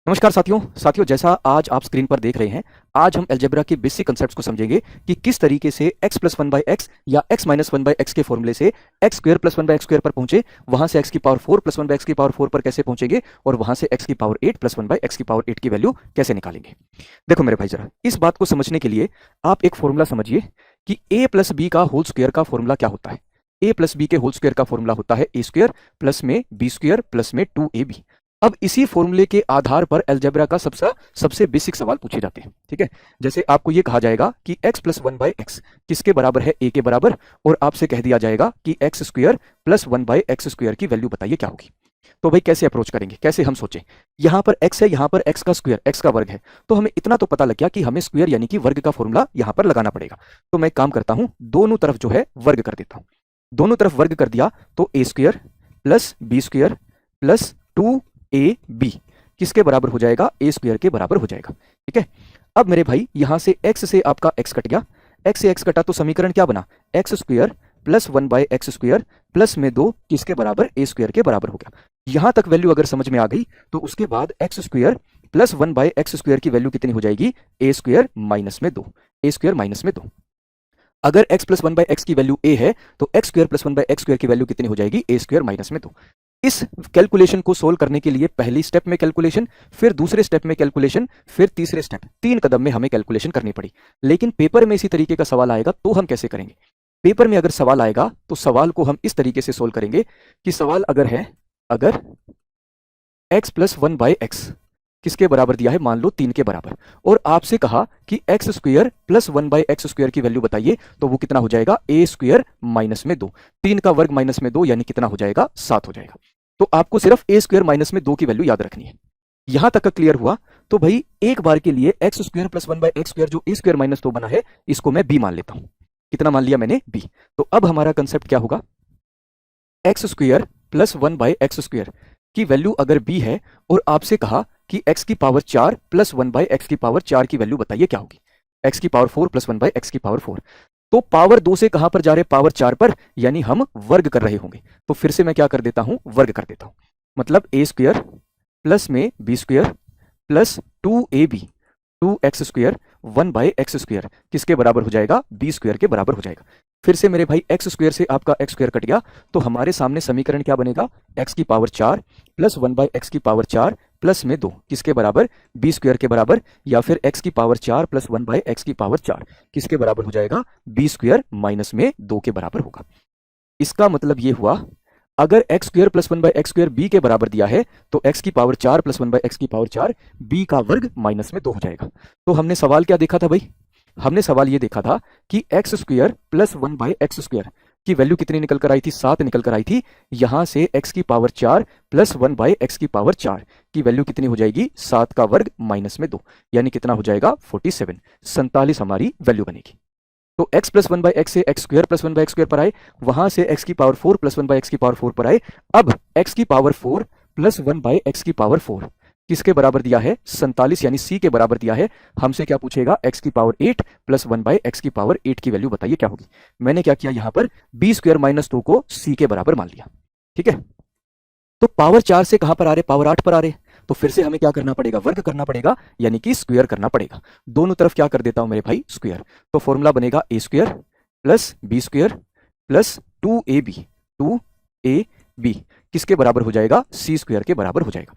नमस्कार साथियों जैसा आज आप स्क्रीन पर देख रहे हैं। आज हम अलजेब्रा के बेसिक कंसेप्ट्स को समझेंगे कि किस तरीके से x plus one by x या x minus one by x के फॉर्मूले से x square plus one by x square पर पहुंचे, वहां से x की power 4 plus one by x की पावर 4 पर कैसे पहुंचेंगे और वहां से x की power 8 plus one by x की पावर 8 की वैल्यू कैसे निकालेंगे। देखो मेरे भाई, जरा इस बात को समझने के लिए आप एक फॉर्मूला समझिए कि a प्लस बी का होल स्क्वायर का फॉर्मूला क्या होता है। a प्लस बी के होल स्क्वायर का फॉर्मूला होता है ए स्क्वायर प्लस में बी स्क्वायर प्लस में 2ab। अब इसी फॉर्मूले के आधार पर अलजेब्रा का सबसे बेसिक सवाल पूछे जाते हैं। ठीक है, जैसे आपको ये कहा जाएगा कि x plus one by x किसके बराबर है, a के बराबर, और आपसे कह दिया जाएगा कि x square plus one by x square की वैल्यू बताइए क्या होगी। तो भाई कैसे अप्रोच करेंगे, कैसे हम सोचें। यहां पर x है, यहां पर x का स्क्वायर, x का वर्ग है, तो हमें इतना तो पता लग गया कि हमें स्क्वायर यानी कि वर्ग का फॉर्मूला यहां पर लगाना पड़ेगा। तो मैं काम करता हूं, दोनों तरफ जो है वर्ग कर देता हूं। दोनों तरफ वर्ग कर दिया तो a square plus b square plus 2ab किसके बराबर हो जाएगा, ए स्क्वायर के बराबर हो जाएगा। ठीक है, अब मेरे भाई यहां से x से आपका x कट गया, x से x कटा तो समीकरण क्या बना, x square plus one by x square plus में 2 किसके बराबर, ए स्क्वायर के बराबर हो गया। यहां तक वैल्यू अगर समझ में आ गई तो उसके बाद x square plus one by x square की वैल्यू कितनी हो जाएगी, ए स्क्वायर माइनस में 2, ए स्क्वायर माइनस में 2। अगर x plus one by x की वैल्यू a है तो x square plus one by x square की वैल्यू कितनी हो जाएगी, ए स्क्वायर माइनस में 2। इस कैलकुलेशन को सोल्व करने के लिए पहली स्टेप में कैलकुलेशन, फिर दूसरे स्टेप में कैलकुलेशन, फिर तीसरे स्टेप, 3 कदम में हमें कैलकुलेशन करनी पड़ी। लेकिन पेपर में इसी तरीके का सवाल आएगा तो हम कैसे करेंगे। पेपर में अगर सवाल आएगा तो सवाल को हम इस तरीके से सोल्व करेंगे कि सवाल अगर है, अगर x plus one by x किसके बराबर दिया है, मान लो 3 के बराबर, और आपसे कहा कि x square plus one by x square की वैल्यू बताइए, तो वो कितना हो जाएगा, ए स्क्वायर माइनस में 2, 3 का वर्ग माइनस में 2 यानी कितना हो जाएगा, 7 हो जाएगा। तो आपको सिर्फ ए स्क्वायर माइनस में 2 की वैल्यू याद रखनी है। यहां तक का क्लियर हुआ। तो भाई एक बार के लिए x square plus one by x square जो ए स्क्वायर माइनस 2 बना है, इसको मैं बी मान लेता हूं। कितना मान लिया मैंने, बी। तो अब हमारा कंसेप्ट क्या होगा, x square plus one by x square की वैल्यू अगर बी है और आपसे कहा कि x की power 4 plus one by x की पावर 4 की वैल्यू बताइए क्या होगी, x की power 4 plus one by x की पावर 4। तो पावर 2 से कहां पर जा रहे, पावर 4 पर, यानी हम वर्ग कर रहे होंगे। तो फिर से मैं क्या कर देता हूं, वर्ग कर देता हूं। मतलब ए स्क्वायर प्लस में b square plus 2ab 2x square one by x square किसके बराबर हो जाएगा, बी स्क्वायर के बराबर हो जाएगा। फिर से मेरे भाई एक्स स्क्वायर से आपका एक्स स्क्वायर कट गया, तो हमारे सामने समीकरण क्या बनेगा, एक्स की power 4 plus one by x की पावर 4 प्लस में 2 किसके बराबर, बी स्क्वायर के बराबर, या फिर एक्स की power 4 plus one by x की पावर 4 किसके बराबर हो जाएगा, बी स्क्वायर माइनस में 2 के बराबर होगा। इसका मतलब ये हुआ, अगर x square plus one by x square b के बराबर दिया है तो एक्स की power 4 plus one by x की पावर 4 बी का वर्ग माइनस में 2 हो जाएगा। तो हमने सवाल क्या देखा था भाई, हमने सवाल ये देखा था कि x square plus one by x square की वैल्यू कितनी निकल कर आई थी, 7 निकल कर आई थी। यहां से एक्स की power 4 plus one by x की पावर 4 की वैल्यू कितनी हो जाएगी, 7 का वर्ग माइनस में 2, यानी कितना हो जाएगा, 47, 47 हमारी वैल्यू बनेगी। तो x plus one by x से x square plus one by x square पर आए, वहां से x की power 4 plus one by x की पावर 4 पर आए। अब x की power 4 plus one by x की पावर 4 किसके बराबर दिया है, 47 यानी c के बराबर दिया है। हमसे क्या पूछेगा, x की power 8 plus one by x की पावर 8 की वैल्यू बताइए क्या होगी। मैंने क्या किया, यहां पर बी स्क्वायर माइनस 2 को c के बराबर मान लिया। ठीक है, तो पावर 4 से कहां पर आ रहे, पावर 8 पर आ रहे, तो फिर से हमें क्या करना पड़ेगा, वर्ग करना पड़ेगा, यानी कि स्क्वायर करना पड़ेगा। दोनों तरफ क्या कर देता हूं मेरे भाई, स्क्वायर। तो फॉर्मूला बनेगा a square plus b square plus 2ab किसके बराबर हो जाएगा, सी स्क्वायर के बराबर हो जाएगा।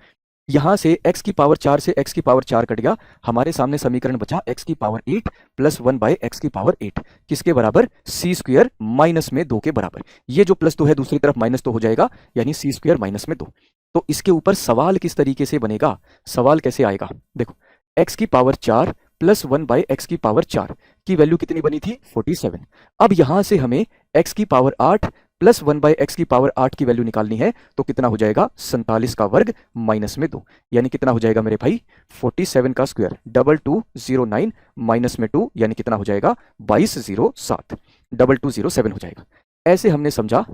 यहां से x की पावर 4 से x की पावर 4 कट गया, हमारे सामने समीकरण बचा x की power 8 plus one by x की पावर 8 किसके बराबर, सी स्क्वायर माइनस में 2 के बराबर। ये जो प्लस 2 है दूसरी तरफ माइनस 2 हो जाएगा, यानी सी स्क्वायर माइनस में 2। तो इसके ऊपर सवाल किस तरीके से बनेगा, सवाल कैसे आएगा, देखो x की power 4 plus one by x की पावर 4 की वैल्यू कितनी बनी थी, 47। अब यहां से हमें x की power 8 plus one by x की पावर 8 की वैल्यू निकालनी है, तो कितना हो जाएगा, 47 का वर्ग माइनस में 2, यानी कितना हो जाएगा मेरे भाई, 47 का स्क्वायर 2209 माइनस में 2 यानी कितना हो जाएगा, 2207, 2207 हो जाएगा। ऐसे हमने समझा,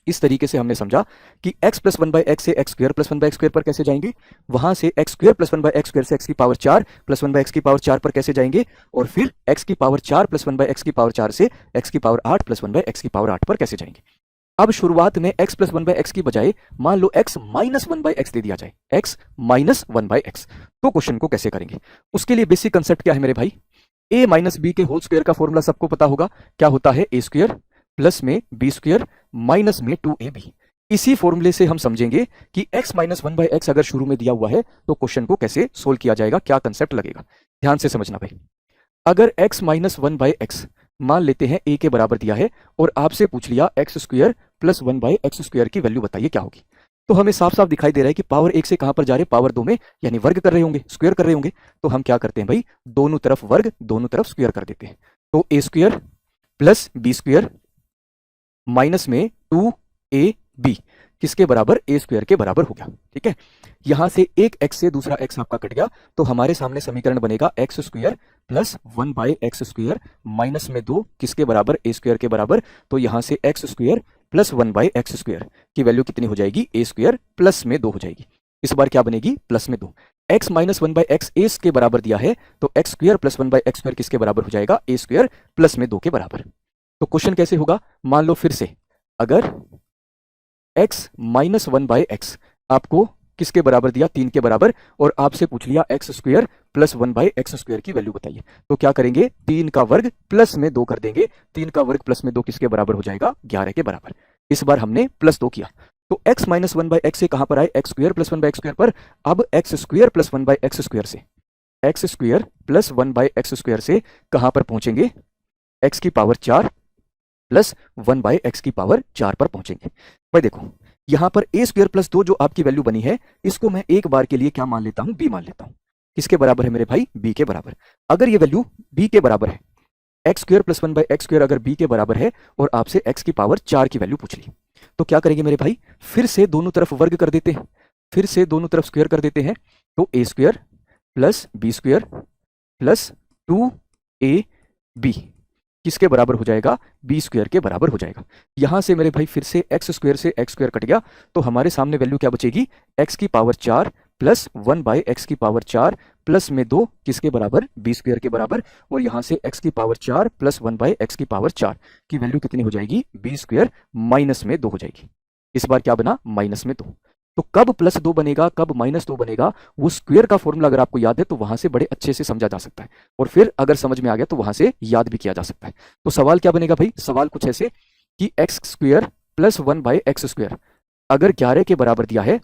इस तरीके से हमने समझा कि x plus one by x से x square plus one by x square पर कैसे जाएंगे, वहां से x square plus one by x square से एक्स की power 4 plus one by x की पावर 4 पर कैसे जाएंगे, और फिर x की power 4 plus one by x की पावर 4 से एक्स की power 8 plus one by x की पावर 8 पर कैसे जाएंगे। अब शुरुआत में x plus one by x की बजाय मान लो x minus one by x दे दिया जाए, x minus one by x, तो क्वेश्चन को कैसे करेंगे? उसके लिए बेसिक कंसेप्ट क्या है मेरे भाई? a माइनस बी के होल स्क्वायर का फॉर्मूला सबको पता होगा, क्या होता है? a स्क्वायर प्लस में b स्क्वायर माइनस में 2ab। इसी फॉर्मूले से हम समझेंगे कि x minus one by x अगर शुरू में दिया हुआ है तो क्वेश्चन को कैसे सोल्व किया जाएगा, क्या कंसेप्ट लगेगा। ध्यान से समझना भाई, अगर x minus one by x मान लेते हैं a के बराबर दिया है और आपसे पूछ लिया x square plus one by x square की वैल्यू बताइए क्या होगी, तो हमें साफ साफ दिखाई दे रहा है कि पावर एक से कहां पर जा रहे हैं? पावर दो में, यानी वर्ग कर रहे होंगे, स्क्वायर कर रहे होंगे। तो हम क्या करते हैं भाई? दोनों तरफ वर्ग, दोनों तरफ स्क्वायर कर देते हैं। तो a square plus b square minus में 2ab किसके बराबर? a स्क्वायर के बराबर हो गया। ठीक है, यहां से एक x से दूसरा x आपका कट गया, तो हमारे सामने समीकरण बनेगा x square plus one by x square minus में 2 किसके बराबर? a स्क्वायर के बराबर। तो यहां से x square plus one by x square की वैल्यू कितनी हो जाएगी? a स्क्वायर प्लस में 2 हो जाएगी। इस बार क्या बनेगी? प्लस में 2। x minus one by x a के बराबर दिया है, तो x square plus one by x square किसके बराबर हो जाएगा? a स्क्वायर प्लस में 2 के बराबर। तो क्वेश्चन कैसे होगा? मान लो फिर से, अगर x minus one by x आपको किसके बराबर दिया? 3 के बराबर, और आपसे पूछ लिया x square plus one by x square की वैल्यू बताइए, तो क्या करेंगे? 3 का वर्ग प्लस में 2 कर देंगे। 3 का वर्ग प्लस में 2 किसके बराबर हो जाएगा? 11 के बराबर। इस बार हमने प्लस 2 किया, तो x minus one by x से कहां पर आए? X square plus one by x square पर। अब x square plus one by x square से, x square plus one by x square से कहां पर पहुंचेंगे? एक्स की power 4 plus one by x की पावर 4 पर पहुंचेंगे। भाई देखो, यहां पर a स्क्वायर प्लस 2 जो आपकी वैल्यू बनी है, इसको मैं एक बार के लिए क्या मान लेता हूं? b मान लेता हूं। किसके बराबर है मेरे भाई? b के बराबर। अगर ये वैल्यू b के बराबर है, x square plus one by x square अगर b के बराबर है और आपसे x की पावर 4 की वैल्यू पूछ ली, तो क्या करेंगे मेरे भाई? फिर से दोनों तरफ वर्ग कर देते हैं, फिर से दोनों तरफ स्क्वायर कर देते हैं। तो a square plus b square plus 2ab किसके बराबर हो जाएगा? बी स्क्वायर के बराबर हो जाएगा। यहां से मेरे भाई फिर से एक्स स्क्वायर से एक्स स्क्वायर कट गया, तो हमारे सामने वैल्यू क्या बचेगी? एक्स की power 4 plus one by x की पावर 4 प्लस में 2 किसके बराबर? बी स्क्वायर के बराबर। और यहां से एक्स की power 4 plus one by x की पावर 4 की वैल्यू कितनी हो जाएगी? बी स्क्वायर माइनस में 2 हो जाएगी। इस बार क्या बना? माइनस में 2। तो कब प्लस 2 बनेगा, कब माइनस 2 बनेगा, वो स्क्वायर का फॉर्मूला अगर आपको याद है तो वहां से बड़े अच्छे से समझा जा सकता है, और फिर अगर समझ में आ गया तो वहां से याद भी किया जा सकता है। तो सवाल क्या बनेगा भाई? सवाल कुछ ऐसे कि x square plus one by x square अगर 11 के बराबर दिया है,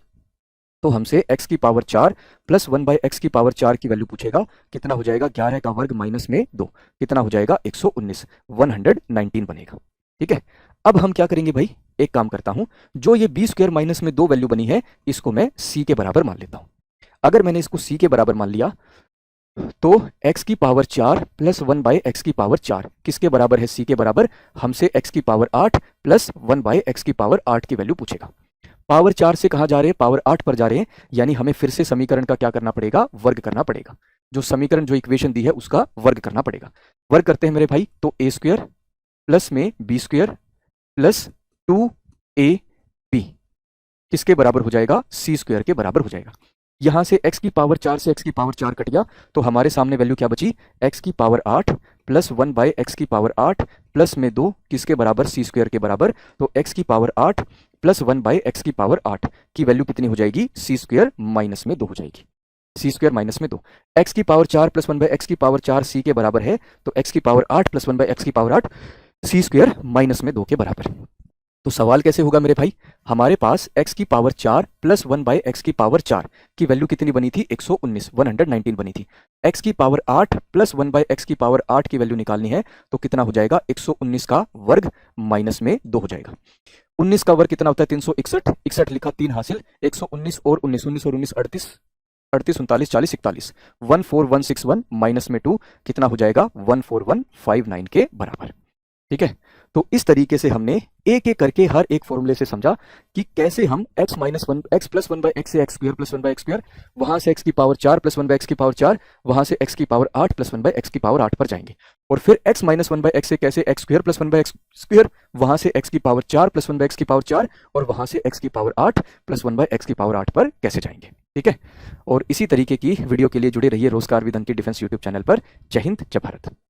तो हमसे x की power 4 plus one by x की पावर 4 की वैल्यू पूछेगा। कितना हो जाएगा? 11 का वर्ग माइनस में 2, कितना हो जाएगा? 119, 119 बनेगा। ठीक है, अब हम क्या करेंगे भाई? एक काम करता हूं, जो ये बी स्क्वायर माइनस में 2 वैल्यू बनी है, इसको मैं c के बराबर मान लेता हूं। अगर मैंने इसको c के बराबर मान लिया, तो x की power 4 plus one by x की पावर 4 किसके बराबर है? c के बराबर। हमसे x की power 8 plus one by x की पावर 8 की वैल्यू पूछेगा। पावर 4 से कहां जा रहे हैं? पावर 8 पर जा रहे हैं, यानी हमें फिर से समीकरण का क्या करना पड़ेगा? वर्ग करना पड़ेगा। जो समीकरण, जो इक्वेशन दी है उसका वर्ग करना पड़ेगा। वर्ग करते हैं मेरे भाई, तो a स्क्वायर प्लस में बी स्क्वायर प्लस 2ab किसके बराबर हो जाएगा? c स्क्वायर के बराबर हो जाएगा। यहां से x की पावर 4 से x की पावर 4 कट गया, तो हमारे सामने वैल्यू क्या बची? x की power 8 plus one by x की पावर 8 प्लस में 2 किसके बराबर? c स्क्वायर के बराबर। तो x की power 8 plus one by x की पावर 8 की वैल्यू कितनी हो जाएगी? c स्क्वायर माइनस में 2 हो जाएगी। c स्क्वायर माइनस में 2, x की power 4 plus one by x की पावर 4 c के बराबर है, तो x की power 8 plus one by x की पावर 8 c स्क्वायर माइनस में 2 के बराबर। तो सवाल कैसे होगा मेरे भाई? हमारे पास x की power 4 plus one by x की पावर 4 की वैल्यू कितनी बनी थी? 119, 119 बनी थी। x की power 8 plus one by x की पावर 8 की वैल्यू निकालनी है, तो कितना हो जाएगा? 119 का वर्ग माइनस में 2 हो जाएगा। 19 का वर्ग कितना होता है? 361, 61 लिखा, 3 हासिल, 119 और 19, 19 और 19 38, 38, 39, 40, 41, 14161 माइनस में 2 कितना हो जाएगा? 14159 के बराबर। ठीक है, तो इस तरीके से हमने एक एक करके हर एक फॉर्मूले से समझा कि कैसे हम x minus one x plus one by x से x square plus one by x square, वहां से x की power 4 plus one by x की पावर 4, वहां से x की power 8 plus one by x की पावर 8 पर जाएंगे, और फिर x minus one by x से कैसे x square plus one by x square, वहां से x की power 4 plus one by x की पावर 4, और वहां से x की power 8 plus one by x की पावर 8 पर कैसे जाएंगे। ठीक है, और इसी तरीके की वीडियो के लिए जुड़े रहिए रोजगार with Ankit defence YouTube channel पर। जय हिंद, जय भारत।